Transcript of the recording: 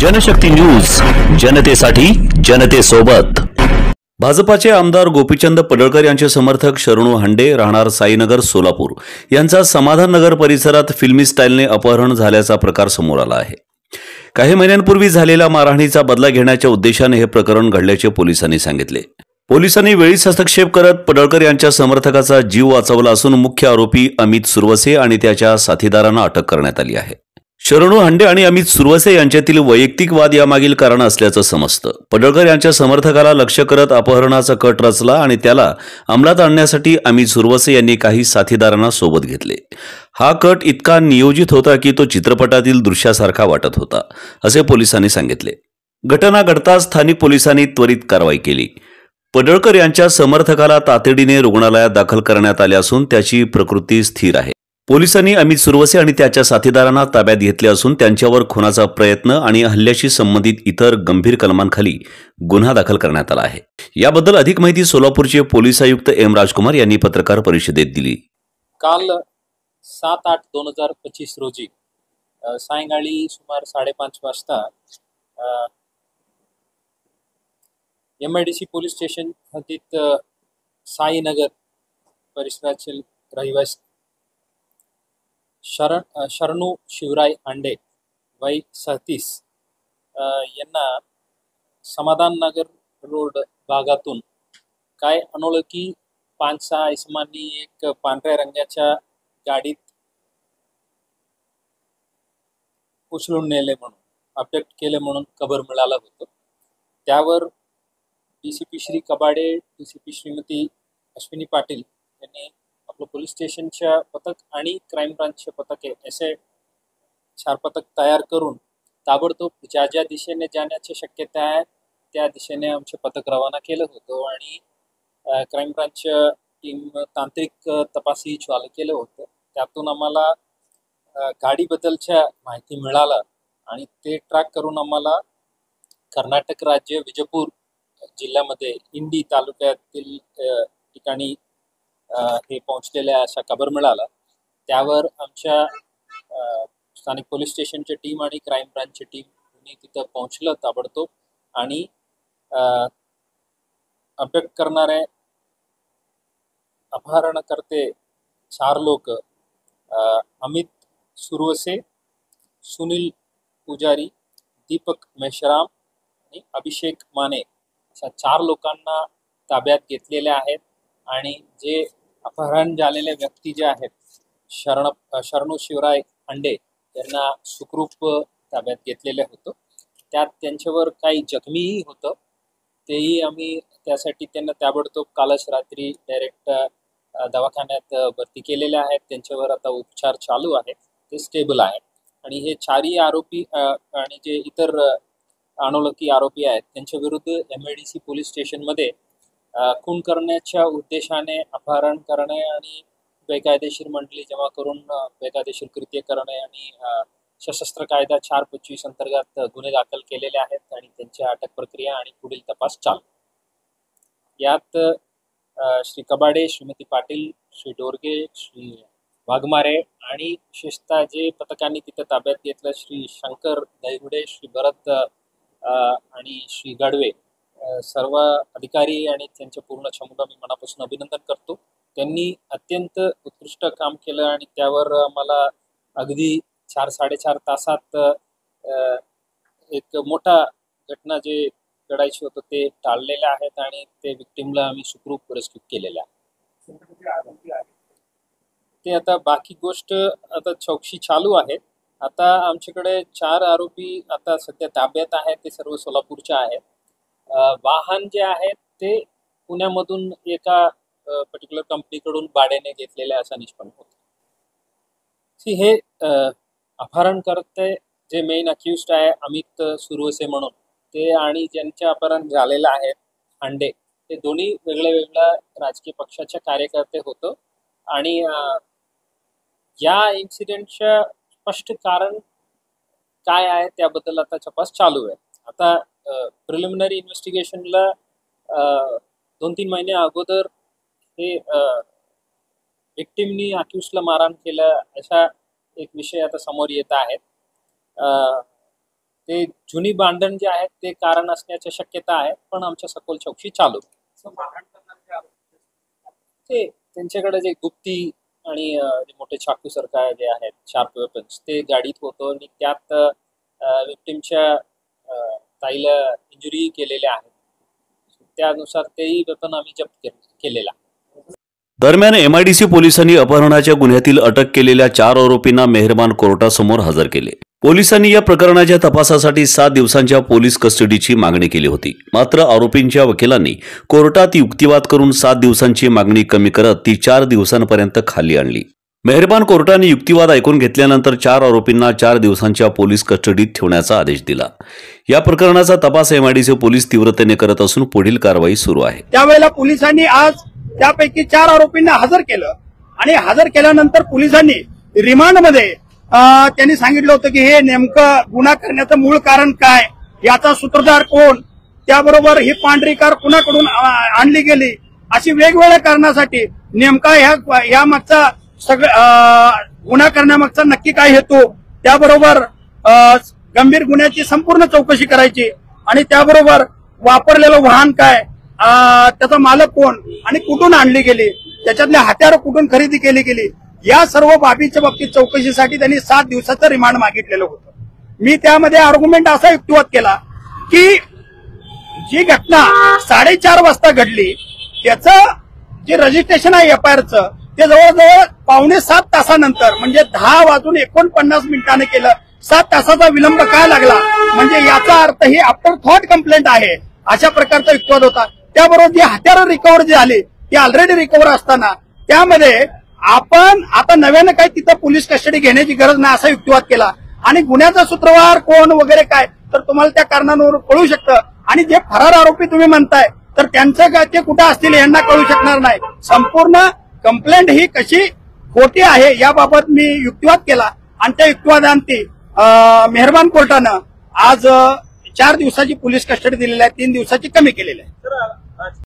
Janshakti news, जनतेसाठी जनतेसोबत। भाजपाचे आमदार गोपीचंद पडळकर यांचे समर्थक शरणू हांडे राहणार साईनगर सोलापूर यांचा समाधान नगर परिसरात फिल्मी स्टाईलने अपहरण झाल्याचा प्रकार समोर आला आहे। काही महिन्यांपूर्वी झालेल्या मारहाणीचा बदला घेण्याच्या उद्देशाने हे प्रकरण घडल्याचे पोलिसांनी सांगितले। पोलिसांनी वेळीच हस्तक्षेप करत पडळकर यांच्या समर्थकाचा जीव वाचवला असून मुख्य आरोपी अमित सुरवसे आणि त्याच्या साथीदारांना अटक करण्यात आली आहे। शरणू हांडे आणि अमित सुरवसे यांच्यातील वैयक्तिक वाद यामागील कारण असल्याचं समजतं। पडळकर यांच्या समर्थकाला लक्ष्य करत अपहरणाचा कट रचला आणि त्याला अंमलात आणण्यासाठी अमित सुरवसे यांनी काही साथीदारांना सोबत घेतले। हा कट इतका नियोजित होता की तो चित्रपटातील दृश्यासारखा वाटत होता, असे पोलिसांनी सांगितले। घटना घडताच स्थानिक पोलिसांनी त्वरित कारवाई केली। पडळकर यांच्या समर्थकाला तातडीने रुग्णालयात दाखल करण्यात आले असून त्याची प्रकृती स्थिर आहे। पोलिसांनी अमित सुरवसे आणि त्याच्या साथीदारांना ताब्यात घेतले असून त्यांच्यावर खुनाचा प्रयत्न आणि हल्ल्याशी संबंधित इतर गंभीर कलमांखाली गुन्हा दाखल करण्यात आला आहे। याबद्दल अधिक माहिती सोलापूरचे पोलीस आयुक्त एम राजकुमार यांनी पत्रकार परिषदेत दिली। काल 7/8/2025 रोजी सायंकाळी सुमार 5:30 वाजता MIDC पोलीस स्टेशन हद्दीत साईनगर परिसरातील रहिवासी शरणू शिवराय हांडे वय 37 यांना समाधान नगर रोड भागातून काय अनोळखी 5-6 इसमांनी एक पांढऱ्या रंगाच्या गाडीत उचलून नेले म्हणून अटक केले म्हणून खबर मिळाला होतं। त्यावर DCP श्री कबाडे, DCP श्रीमती अश्विनी पाटील यांनी आपलं पोलीस स्टेशनच्या पथक आणि क्राईम ब्रांचचे पथके असे 4 पथक तयार करून ताबडतोब ज्या ज्या दिशेने जाण्याची शक्यता आहे त्या दिशेने आमचे पथक रवाना केलं होतं आणि क्राईम ब्रांच टीम तांत्रिक तपासही चालू केलं होतं। त्यातून आम्हाला गाडीबद्दलच्या माहिती मिळाला आणि ते ट्रॅक करून आम्हाला कर्नाटक राज्य विजयपूर जिल्ह्यामध्ये इंडी तालुक्यातील ठिकाणी हे पोहोचलेल्या अशा खबर मिळाला। त्यावर आमच्या स्थानिक पोलीस स्टेशनची टीम आणि क्राईम ब्रांचची टीम तिथं पोहोचलं ताबडतोब आणि अटक करणारे अपहरणकर्ते 4 लोक अमित सुरवसे, सुनील पुजारी, दीपक मेश्राम आणि अभिषेक माने अशा 4 लोकांना ताब्यात घेतलेले आहेत आणि जे अपहरण झालेले व्यक्ती जे आहेत शरणू शिवराय हांडे यांना सुखरूप ताब्यात घेतलेले होतं। त्यात त्यांच्यावर काही जखमीही होतं, तेही आम्ही त्यासाठी त्यांना ताबडतोब कालच रात्री डायरेक्ट दवाखान्यात भरती केलेले आहेत। त्यांच्यावर आता उपचार चालू आहेत, ते स्टेबल आहेत आणि हे 4ही आरोपी आणि जे इतर अनोळखी आरोपी आहेत त्यांच्या विरुद्ध MIDC पोलीस स्टेशनमध्ये खून करण्याच्या उद्देशाने अपहरण करणे आणि बेकायदेशीर मंडळी जमा करून बेकायदेशीर कृत्य करणे आणि सशस्त्र कायदा 425 अंतर्गत गुन्हे दाखल केलेले आहेत आणि त्यांची अटक प्रक्रिया आणि पुढील तपास चालू। यात श्री कबाडे, श्रीमती पाटील, श्री डोरगे, श्री वाघमारे आणि विशेषतः जे पथकांनी तिथं ताब्यात घेतलं श्री शंकर दैगुडे, श्री भरत आणि श्री गडवे सर्व अधिकारी आणि त्यांच्या पूर्ण चमूला मी मनापासून अभिनंदन करतो। त्यांनी अत्यंत उत्कृष्ट काम केलं आणि त्यावर मला अगदी 4-4.5 तासात एक मोठा घटना जे घडायची होतं ते टाळलेले आहेत आणि ते विक्टिमला आम्ही सुखरूप रेस्क्यू केलेलं आहे। ते आता बाकी गोष्ट आता चौकशी चालू आहे। आता आमच्याकडे 4 आरोपी आता सध्या ताब्यात आहेत, ते सर्व सोलापूरचे आहेत। वाहन जे आहेत ते पुण्यामधून एका पर्टिक्युलर कंपनीकडून भाड्याने घेतलेले असं निष्पन्न होतं। हे अपहरण करते जे मेन अक्युज्ड आहे अमित सुरवसे म्हणून ते आणि ज्यांचे अपहरण झालेलं आहे हांडे, ते दोन्ही वेगळ्या राजकीय पक्षाचे कार्यकर्ते होतं आणि या इन्सिडेंटचं स्पष्ट कारण काय आहे त्याबद्दल आता तपास चालू आहे। आता प्रिलिमिनरी इन्व्हेस्टिगेशनला 2-3 महिने अगोदर हे विक्टिमनी अक्यूजला मारहाण केलं असा एक विषय आता समोर येत आहे। ते जुनी भांडण जे आहेत ते कारण असण्याची शक्यता आहे, पण आमच्या सखोल चौकशी चालू आहे. ते त्यांच्याकडे जे गुप्ती आणि जे मोठे चाकू सारखा जे आहेत शार्प वेपन्स ते गाडीत होतं आणि त्यात विक्टिमच्या ताईला इंजुरी केलेल्या आहेत. त्यानुसार तेही वेपन आम्ही जप्त केलेला. दरम्यान एमआयडीसी पोलिसांनी अपहरणाच्या गुन्ह्यातील अटक केलेल्या 4 आरोपींना मेहरबान कोर्टासमोर हजर केले. पोलिसांनी या प्रकरणाच्या तपासासाठी 7 दिवसांच्या पोलीस कस्टडीची मागणी केली होती. मात्र आरोपींच्या वकिलांनी कोर्टात युक्तिवाद करून 7 दिवसांची मागणी कमी करत ती 4 दिवसांपर्यंत खाली आणली. मेहरबान कोर्टाने युक्तिवाद ऐकून घेतल्यानंतर 4 आरोपींना 4 दिवसांच्या पोलीस कस्टडीत ठेवण्याचा आदेश दिला. या प्रकरणाचा तपास एमआयडीसी पोलीस तीव्रतेने करत असून पुढील कारवाई सुरू आहे. त्यावेळेला पोलिसांनी आज त्यापैकी 4 आरोपींना हजर केलं आणि हजर केल्यानंतर पोलिसांनी रिमांडमध्ये त्यांनी सांगितलं होतं की हे नेमकं गुन्हा करण्याचं मूळ कारण काय, याचा सूत्रधार कोण, त्याबरोबर ही पांढरी कार कुणाकडून आणली गेली, अशी वेगवेगळ्या कारणासाठी नेमका या मागचा गुन्हा करण्यामागचा नक्की काय हेतू, त्याबरोबर गंभीर गुन्ह्याची संपूर्ण चौकशी करायची आणि त्याबरोबर वापरलेलं वाहन काय, त्याचा मालक कोण आणि कुठून आणली गेली, त्याच्यातले हत्यारं कुठून खरेदी केली गेली, या सर्व बाबीच्या बाबतीत चौकशीसाठी त्यांनी 7 दिवसाचं रिमांड मागितलेलं होतं. मी त्यामध्ये आर्ग्युमेंट असा युक्तिवाद केला की जी घटना 4:30 वाजता घडली त्याचं जे रजिस्ट्रेशन आहे एफआयआरचं ते जवळजवळ 6.25 तासानंतर म्हणजे 10:49 केलं. 7 तासाचा विलंब काय लागला म्हणजे याचा अर्थ ही आफ्टर थॉट कंप्लेंट आहे, अशा प्रकारचा युक्तिवाद होता. त्याबरोबर जी हत्यारं रिकव्हर जी झाली ती ऑलरेडी रिकव्हर असताना त्यामध्ये आपण आता नव्यानं काही तिथं पोलीस कस्टडी घेण्याची गरज नाही असा युक्तिवाद केला आणि गुन्ह्याचा सूत्रधार कोण वगैरे काय तर तुम्हाला त्या कारणांवर कळू शकतं. आणि जे फरार आरोपी तुम्ही म्हणताय तर त्यांचं काय ते कुठं असतील यांना कळू शकणार नाही. संपूर्ण कंप्लेंट ही कशी खोटी आहे याबाबत मी युक्तिवाद केला आणि त्या युक्तिवादांती मेहरबान कोर्टानं आज 4 दिवसाची पोलीस कस्टडी दिलेली आहे, 3 दिवसाची कमी केलेली आहे.